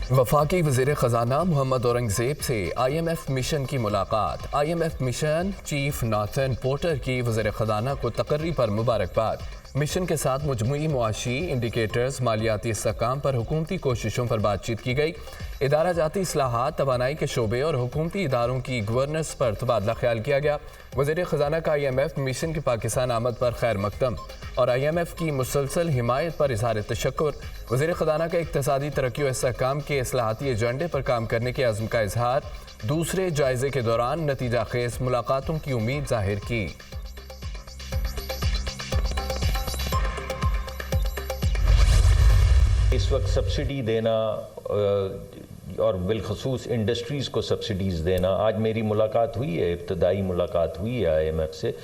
वफाकी वज़ीर ख़ज़ाना मोहम्मद औरंगज़ेब से IMF मिशन की मुलाकात। IMF mission chief Nathan porter की वज़ीर ख़ज़ाना को तकर्री पर मुबारकबाद। मिशन के साथ मुजमुई मुआशी इंडिकेटर्स मालियाती इस्तेहकाम पर हुकूमती कोशिशों पर बातचीत की गई। इदारा जाती इस्लाहात, तवानाई के शोबे और हुकूमती इदारों की गवर्नेंस पर तबादला ख्याल किया गया। वज़ीर ख़ज़ाना का IMF मिशन की पाकिस्तान आमद पर खैर मकदम और IMF की मुसलसल हिमायत पर इज़हार तशक्कुर। वज़ीर ख़ज़ाना का इक़्तिसादी तरक्की और इस्तेहकाम के इस्लाहाती एजेंडे पर काम करने के अज़्म का इजहार। दूसरे जायज़े के दौरान नतीजा खेज़ मुलाकातों की उम्मीद जाहिर की। इस वक्त सब्सिडी देना और बिलखसूस इंडस्ट्रीज़ को सब्सिडीज़ देना, आज मेरी मुलाकात हुई है, इब्तदाई मुलाकात हुई है IMF से,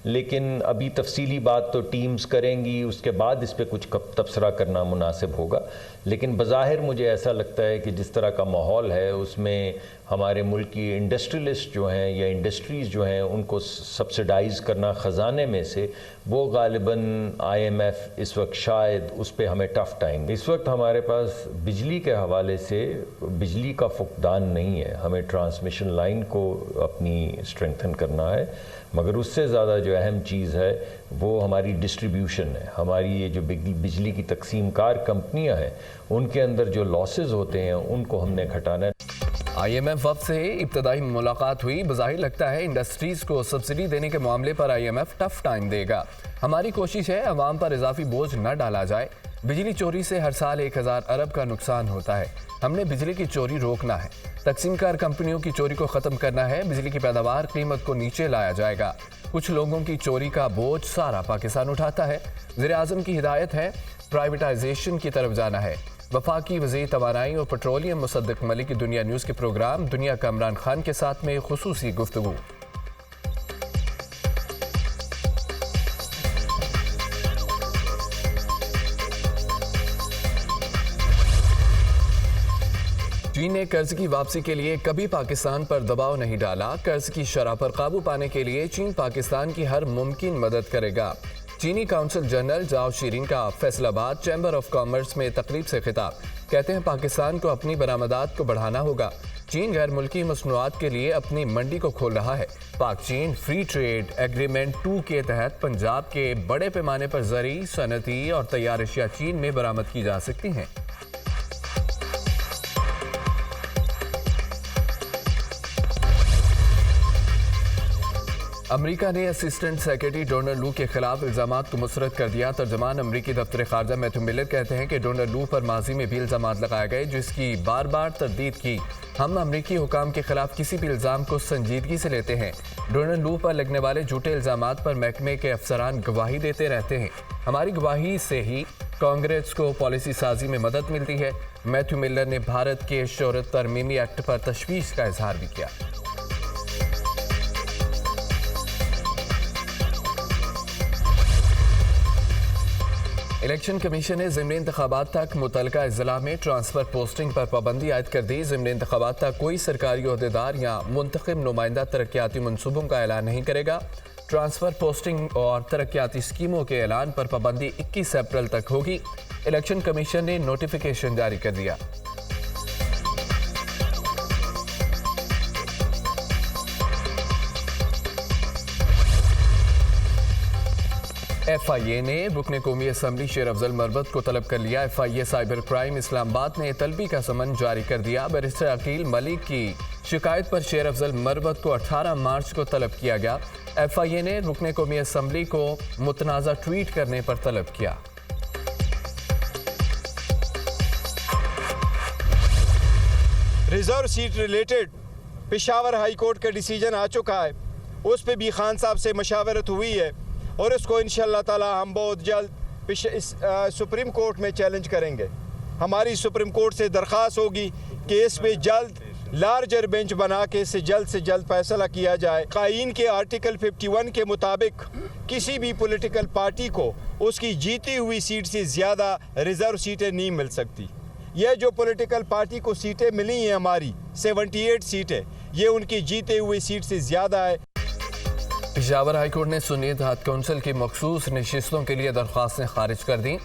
लेकिन अभी तफसीली बात तो टीम्स करेंगी, उसके बाद इस पर कुछ तबसरा करना मुनासिब होगा। लेकिन बज़ाहिर मुझे ऐसा लगता है कि जिस तरह का माहौल है उसमें हमारे मुल्क की इंडस्ट्रियलिस्ट जो हैं या इंडस्ट्रीज़ जो हैं उनको सब्सिडाइज़ करना ख़जाने में से, वो गालिबन IMF इस वक्त शायद उस पर हमें टफ़ टाइम। इस वक्त हमारे पास बिजली के हवाले से बिजली का फुकदान नहीं है, हमें ट्रांसमिशन लाइन को अपनी स्ट्रेंथन करना है, मगर उससे ज़्यादा जो अहम चीज़ है वो हमारी डिस्ट्रीब्यूशन है। हमारी ये जो बिजली की तकसीम कार कंपनियाँ हैं उनके अंदर जो लॉसेस होते हैं उनको हमने घटाना है। IMF वफ़द से इब्तदाई मुलाकात हुई। बज़ाहिर लगता है इंडस्ट्रीज़ को सब्सिडी देने के मामले पर IMF टफ टाइम देगा। हमारी कोशिश है अवाम पर इजाफी बोझ न डाला जाए। बिजली चोरी से हर साल 1000 अरब का नुकसान होता है। हमने बिजली की चोरी रोकना है, तकसीमकार कंपनियों की चोरी को ख़त्म करना है। बिजली की पैदावार कीमत को नीचे लाया जाएगा। कुछ लोगों की चोरी का बोझ सारा पाकिस्तान उठाता है। वज़ीर-ए-आज़म की हिदायत है प्राइवेटाइजेशन की तरफ जाना है। वफाकी वज़ीर तवानाई और पेट्रोलियम मुसद्दिक मलिक की दुनिया न्यूज़ के प्रोग्राम दुनिया का इमरान खान के साथ में खुसूसी गुफ्तगू। चीन ने कर्ज की वापसी के लिए कभी पाकिस्तान पर दबाव नहीं डाला। कर्ज की शरह पर काबू पाने के लिए चीन पाकिस्तान की हर मुमकिन मदद करेगा। चीनी काउंसिल जनरल जाओ शीरिन का फैसलाबाद चैम्बर ऑफ कॉमर्स में तकरीब से खिताब। कहते हैं पाकिस्तान को अपनी बरामदात को बढ़ाना होगा। चीन गैर मुल्की मसनूआत के लिए अपनी मंडी को खोल रहा है। पाक चीन फ्री ट्रेड एग्रीमेंट 2 के तहत पंजाब के बड़े पैमाने पर ज़री, सनती और तैयार अशिया चीन में बरामद की जा सकती हैं। अमरीका ने असिस्टेंट सेक्रेटरी डोनाल्ड लू के खिलाफ इल्जाम को मुस्तरद कर दिया। तर्जमान अमरीकी दफ्तर खारजा मैथ्यू मिलर कहते हैं कि डोनाल्ड लू पर माजी में भी इल्जाम लगाए गए जिसकी बार बार तरदीद की। हम अमरीकी हुकाम के खिलाफ किसी भी इल्ज़ाम को संजीदगी से लेते हैं। डोनाल्ड लू पर लगने वाले झूठे इल्जाम पर महकमे के अफसरान गवाही देते रहते हैं। हमारी गवाही से ही कांग्रेस को पॉलिसी साजी में मदद मिलती है। मैथ्यू मिलर ने भारत के शोहरत तरमीमी एक्ट पर तशवीश का इजहार भी किया। इलेक्शन कमीशन ने ज़िमनी इंतखाबात तक मुतलका अज़ला में ट्रांसफ़र पोस्टिंग पर पाबंदी आयद कर दी। ज़िमनी इंतखाबात तक कोई सरकारी ओहदेदार या मुंतखब नुमाइंदा तरक्याती मनसूबों का ऐलान नहीं करेगा। ट्रांसफ़र पोस्टिंग और तरक्याती स्कीमों के ऐलान पर पाबंदी 21 अप्रैल तक होगी। इलेक्शन कमीशन ने नोटिफिकेशन जारी कर दिया। FIA ने रुकने कौमी असम्बली शेर अफजल मरवत को तलब कर लिया। FIA साइबर क्राइम इस्लामाबाद ने तलबी का समन जारी कर दिया। बैरिस्टर अकील मलिक की शिकायत पर शेर अफजल मरवत को 18 मार्च को तलब किया गया। FIA ने रुकने कौमी असम्बली को मुतनाज़ा ट्वीट करने पर तलब किया। Reserve seat related Peshawar high court का डिसीजन आ चुका है, उस पर भी खान साहब से मशावरत हुई है और इसको इंशाअल्लाह ताला हम बहुत जल्द सुप्रीम कोर्ट में चैलेंज करेंगे। हमारी सुप्रीम कोर्ट से दरख्वास्त होगी कि इस पे जल्द लार्जर बेंच बना के इससे जल्द फैसला किया जाए। कायीन के आर्टिकल 51 के मुताबिक किसी भी पॉलिटिकल पार्टी को उसकी जीती हुई सीट से ज़्यादा रिजर्व सीटें नहीं मिल सकती। यह जो पॉलिटिकल पार्टी को सीटें मिली हैं हमारी 78 सीटें, ये उनकी जीते हुई सीट से ज़्यादा है। पेशावर हाईकोर्ट ने सुन्नी इत्तेहाद कौंसिल की मखसूस नशिस्तों के लिए दरख्वास्तें खारिज कर दी।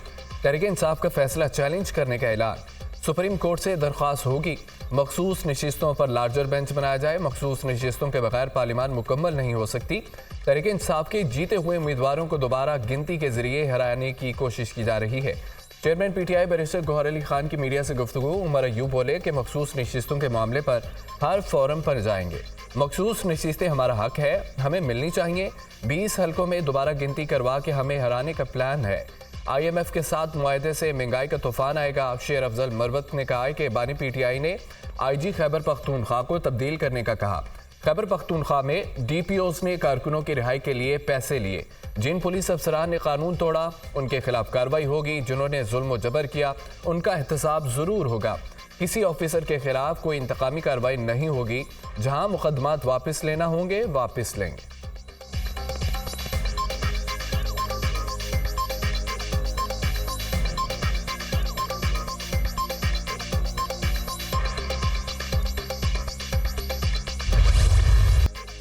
तहरीक इंसाफ का फैसला चैलेंज करने का ऐलान। सुप्रीम कोर्ट से दरख्वास्त होगी मखसूस नशिस्तों पर लार्जर बेंच बनाया जाए। मखसूस नशिस्तों के बगैर पार्लियामान मुकम्मल नहीं हो सकती। तहरीक इंसाफ के जीते हुए उम्मीदवारों को दोबारा गिनती के जरिए हराने की कोशिश की जा रही है। Chairman PTI barrister Gohar Ali Khan की मीडिया से गुफ्तगू। उमर अयूब बोले कि मखसूस नशिस्तों के मामले पर हर फोरम पर जाएंगे। मखसूस नशिस्तें हमारा हक है, हमें मिलनी चाहिए। 20 हलकों में दोबारा गिनती करवा के हमें हराने का प्लान है। IMF के साथ मुआहदे से महंगाई का तूफान आएगा। शेर अफजल मरवत ने कहा कि बानी पीटीआई ने IG खैबर पख्तूनख्वा को तब्दील करने का कहा। खैबर पख्तूनख्वा में DPOs ने कारकुनों की रिहाई के लिए पैसे लिए। जिन पुलिस अफसरान ने कानून तोड़ा उनके खिलाफ कार्रवाई होगी। जिन्होंने जुल्म जबर किया उनका एहतसाब जरूर होगा। किसी ऑफिसर के खिलाफ कोई इंतकामी कार्रवाई नहीं होगी। जहां मुकदमात वापस लेना होंगे वापस लेंगे।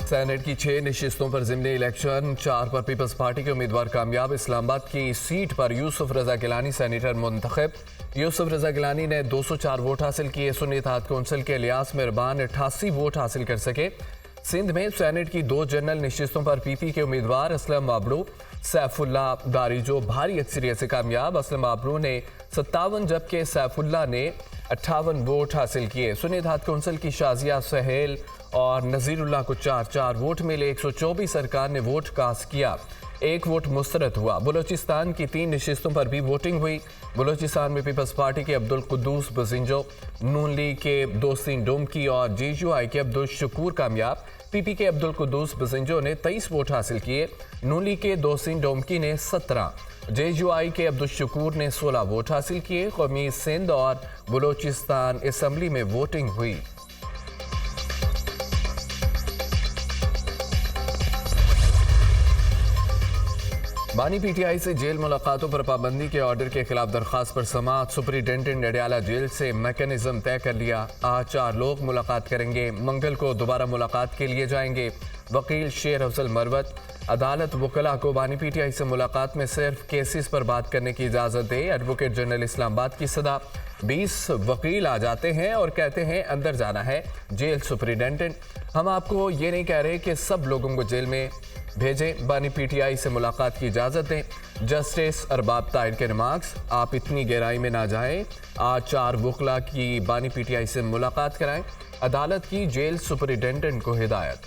सेनेट की 6 नशिस्तों पर ज़िमनी इलेक्शन। 4 पर पीपल्स पार्टी के उम्मीदवार कामयाब। इस्लामाबाद की सीट पर यूसुफ रजा गिलानी सेनेटर मुंतखब। यूसुफ रजा गिलानी ने 204 वोट हासिल किए। सुन्नी इत्तेहाद कौंसिल के इलियास मेहरबान 88 वोट हासिल कर सके। सिंध में सेनेट की 2 जनरल नशिस्तों पर PP के उम्मीदवार असलम माबरू सैफुल्ला दारिजो भारी अक्सरियत से कामयाब। असलम माबरू ने 57 जबकि सैफुल्ला ने 58 वोट हासिल किए। सुन्नी इत्तेहाद कौंसिल की शाजिया सहेल और नज़ीरुल्लाह को 4-4 वोट मिले। 124 अरकान ने वोट कास्ट किया। 1 वोट मुस्तरद हुआ। बलोचिस्तान की 3 नशिस्तों पर भी वोटिंग हुई। बलोचिस्तान में पीपल्स पार्टी के अब्दुल कुद्दूस बजिंजो, नून लीग के दोस्तीन डोमकी और JUI के अब्दुल शकूर कामयाब। PP के अब्दुल कुद्दूस बजिंजो ने 23 वोट हासिल किए। नून लीग के दोस्तीन डोमकी ने 17, JUI के अब्दुल शकूर ने 16 वोट हासिल किए। कौमी सिंध और बलोचिस्तान असम्बली में वोटिंग हुई। बानी पीटीआई से जेल मुलाकातों पर पाबंदी के ऑर्डर के खिलाफ दरखास्त पर समाअत। सुपरिटेंडेंट अडयाला जेल से मैकेनिज्म तय कर लिया। आज 4 लोग मुलाकात करेंगे। मंगल को दोबारा मुलाकात के लिए जाएंगे। वकील शेर अफजल मरवत। अदालत वकला को बानी पीटीआई से मुलाकात में सिर्फ केसेस पर बात करने की इजाज़त दे। एडवोकेट जनरल इस्लामाबाद की सदा। 20 वकील आ जाते हैं और कहते हैं अंदर जाना है। जेल सुपरिटेंडेंट, हम आपको ये नहीं कह रहे कि सब लोगों को जेल में भेजें। बानी पीटीआई से मुलाकात की इजाज़त दें। जस्टिस अरबाब ताहिर के रिमार्क्स, आप इतनी गहराई में ना जाएं। आज 4 वकला की बानी पीटीआई से मुलाकात कराएं। अदालत की जेल सुपरिटेंडेंट को हिदायत।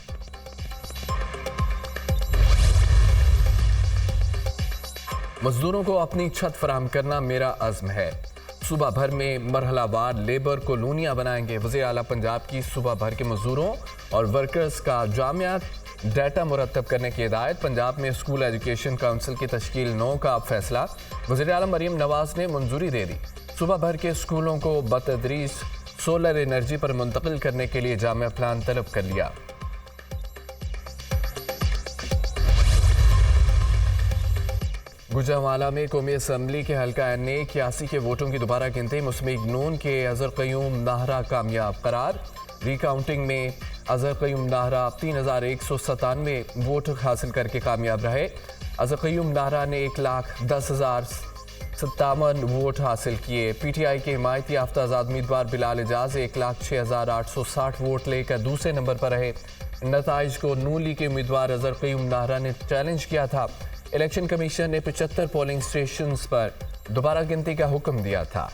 मजदूरों को अपनी छत फराहम करना मेरा अज़्म है। सूबा भर में मरहलावार लेबर कॉलोनियां बनाएंगे। वज़ीर आला पंजाब की सूबा भर के मजदूरों और वर्कर्स का जामिया डाटा मुरतब करने की हिदायत। पंजाब में स्कूल एजुकेशन काउंसिल की तश्कील 9 का फैसला। वज़ीर आला मरीम नवाज ने मंजूरी दे दी। सूबा भर के स्कूलों को बतदरीज सोलर एनर्जी पर मुंतकिल करने के लिए जामिया प्लान तलब कर लिया। गुजरांवाला में कौमी असम्बली के हल्का NA 81 के वोटों की दोबारा गिनती। मुस्लिम नून के अजहर क़य्यूम नाहरा कामयाब करार। रिकाउंटिंग में अजहर क़य्यूम नाहरा 3197 वोट हासिल करके कामयाब रहे। अजहर क़य्यूम नाहरा ने 1,10,057 वोट हासिल किए। PTI के हिमायती याफ्ता आज़ाद उम्मीदवार बिलाल एजाज 1,06,860 वोट लेकर दूसरे नंबर पर रहे। नताइज को नून लीग के उम्मीदवार अजहर क़य्यूम नाहरा ने चैलेंज किया था। इलेक्शन कमीशन ने 75 पोलिंग स्टेशंस पर दोबारा गिनती का हुक्म दिया था।